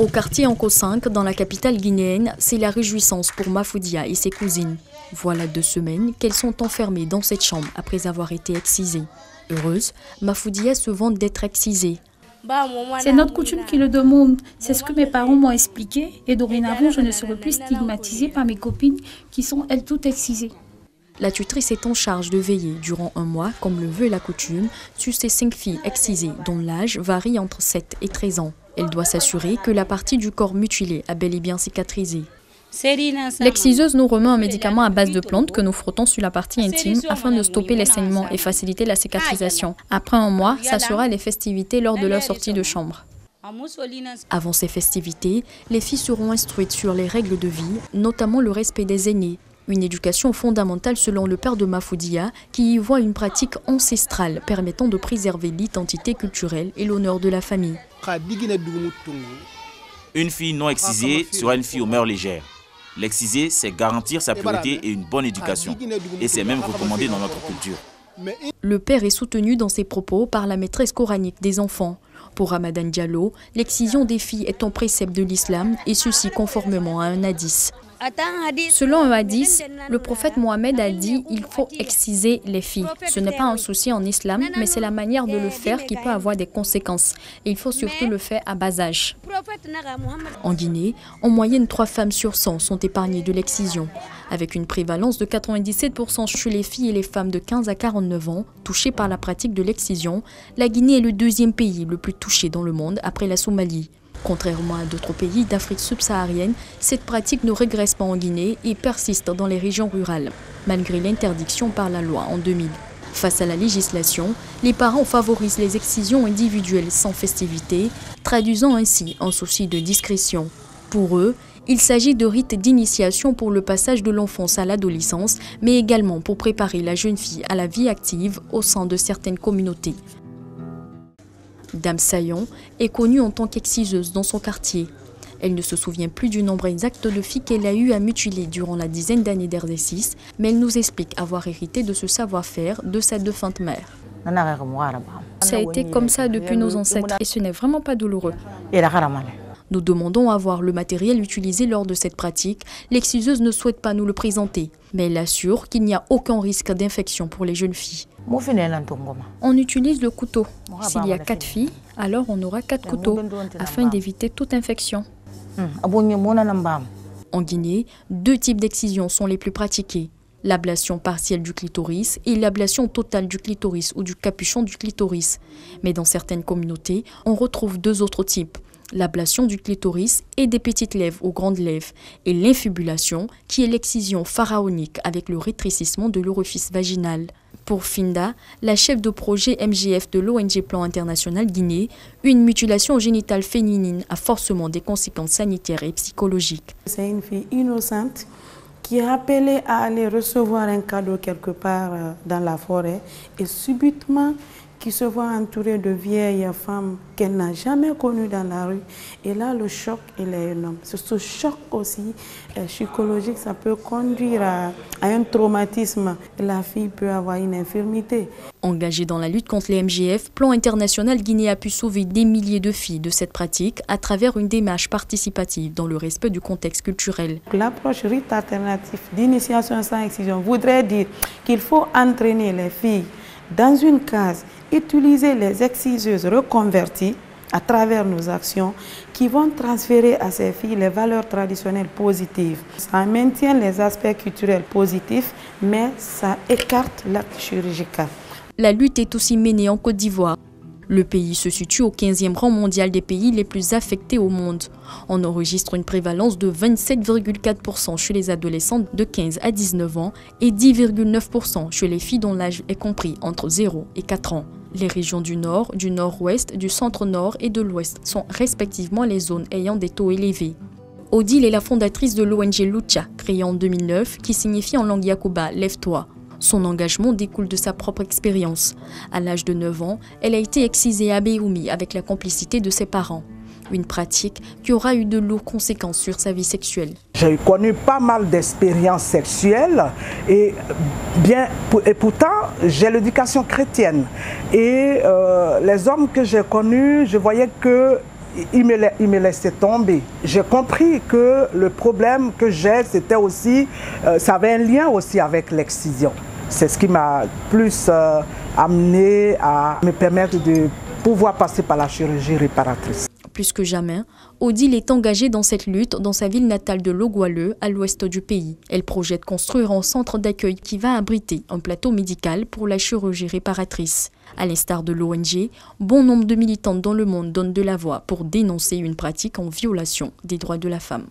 Au quartier Anko 5, dans la capitale guinéenne, c'est la réjouissance pour Mafoudia et ses cousines. Voilà 2 semaines qu'elles sont enfermées dans cette chambre après avoir été excisées. Heureuse, Mafoudia se vante d'être excisée. C'est notre coutume qui le demande. C'est ce que mes parents m'ont expliqué et dorénavant, je ne serai plus stigmatisée par mes copines qui sont elles toutes excisées. La tutrice est en charge de veiller durant 1 mois, comme le veut la coutume, sur ces 5 filles excisées dont l'âge varie entre 7 et 13 ans. Elle doit s'assurer que la partie du corps mutilée a bel et bien cicatrisé. L'exciseuse nous remet un médicament à base de plantes que nous frottons sur la partie intime afin de stopper les saignements et faciliter la cicatrisation. Après 1 mois, ça sera les festivités lors de leur sortie de chambre. Avant ces festivités, les filles seront instruites sur les règles de vie, notamment le respect des aînés. Une éducation fondamentale selon le père de Mafoudia qui y voit une pratique ancestrale permettant de préserver l'identité culturelle et l'honneur de la famille. Une fille non excisée sera une fille aux mœurs légères. L'exciser, c'est garantir sa pureté et une bonne éducation. Et c'est même recommandé dans notre culture. Le père est soutenu dans ses propos par la maîtresse coranique des enfants. Pour Ramadan Diallo, l'excision des filles est un précepte de l'islam et ceci conformément à un hadith. Selon un hadith, le prophète Mohammed a dit qu'il faut exciser les filles. Ce n'est pas un souci en islam, mais c'est la manière de le faire qui peut avoir des conséquences. Et il faut surtout le faire à bas âge. En Guinée, en moyenne 3 femmes sur 100 sont épargnées de l'excision, avec une prévalence de 97% chez les filles et les femmes de 15 à 49 ans touchées par la pratique de l'excision. La Guinée est le 2e pays le plus touché dans le monde après la Somalie. Contrairement à d'autres pays d'Afrique subsaharienne, cette pratique ne régresse pas en Guinée et persiste dans les régions rurales, malgré l'interdiction par la loi en 2000. Face à la législation, les parents favorisent les excisions individuelles sans festivité, traduisant ainsi un souci de discrétion. Pour eux, il s'agit de rites d'initiation pour le passage de l'enfance à l'adolescence, mais également pour préparer la jeune fille à la vie active au sein de certaines communautés. Dame Sayon est connue en tant qu'exciseuse dans son quartier. Elle ne se souvient plus du nombre exact de filles qu'elle a eu à mutiler durant la dizaine d'années d'exercice, mais elle nous explique avoir hérité de ce savoir-faire de sa défunte mère. Ça a été comme ça depuis nos ancêtres et ce n'est vraiment pas douloureux. Nous demandons à voir le matériel utilisé lors de cette pratique. L'exciseuse ne souhaite pas nous le présenter, mais elle assure qu'il n'y a aucun risque d'infection pour les jeunes filles. On utilise le couteau. S'il y a 4 filles, alors on aura 4 couteaux, afin d'éviter toute infection. En Guinée, 2 types d'excision sont les plus pratiqués. L'ablation partielle du clitoris et l'ablation totale du clitoris ou du capuchon du clitoris. Mais dans certaines communautés, on retrouve 2 autres types. L'ablation du clitoris et des petites lèvres aux grandes lèvres et l'infibulation qui est l'excision pharaonique avec le rétrécissement de l'orifice vaginal. Pour Finda, la chef de projet MGF de l'ONG Plan International Guinée, une mutilation génitale féminine a forcément des conséquences sanitaires et psychologiques. C'est une fille innocente qui est appelée à aller recevoir un cadeau quelque part dans la forêt et subitement qui se voit entourée de vieilles femmes qu'elle n'a jamais connues dans la rue. Et là, le choc, il est énorme. Ce choc aussi psychologique, ça peut conduire à un traumatisme. La fille peut avoir une infirmité. Engagée dans la lutte contre les MGF, Plan International Guinée a pu sauver des milliers de filles de cette pratique à travers une démarche participative dans le respect du contexte culturel. L'approche rite alternative d'initiation sans excision voudrait dire qu'il faut entraîner les filles dans une case, utiliser les exciseuses reconverties à travers nos actions qui vont transférer à ces filles les valeurs traditionnelles positives. Ça maintient les aspects culturels positifs, mais ça écarte l'acte chirurgical. La lutte est aussi menée en Côte d'Ivoire. Le pays se situe au 15e rang mondial des pays les plus affectés au monde. On enregistre une prévalence de 27,4% chez les adolescents de 15 à 19 ans et 10,9% chez les filles dont l'âge est compris entre 0 et 4 ans. Les régions du nord, du nord-ouest, du centre-nord et de l'ouest sont respectivement les zones ayant des taux élevés. Odile est la fondatrice de l'ONG Lucha, créée en 2009, qui signifie en langue yakuba « Lève-toi ». Son engagement découle de sa propre expérience. À l'âge de 9 ans, elle a été excisée à Béoumi avec la complicité de ses parents. Une pratique qui aura eu de lourdes conséquences sur sa vie sexuelle. J'ai connu pas mal d'expériences sexuelles et pourtant j'ai l'éducation chrétienne. Et les hommes que j'ai connus, je voyais que il me laissait tomber. J'ai compris que le problème que j'ai, c'était aussi, ça avait un lien aussi avec l'excision. C'est ce qui m'a plus amené à me permettre de pouvoir passer par la chirurgie réparatrice. Plus que jamais, Odile est engagée dans cette lutte dans sa ville natale de Logoualeu, à l'ouest du pays. Elle projette construire un centre d'accueil qui va abriter un plateau médical pour la chirurgie réparatrice. À l'instar de l'ONG, bon nombre de militantes dans le monde donnent de la voix pour dénoncer une pratique en violation des droits de la femme.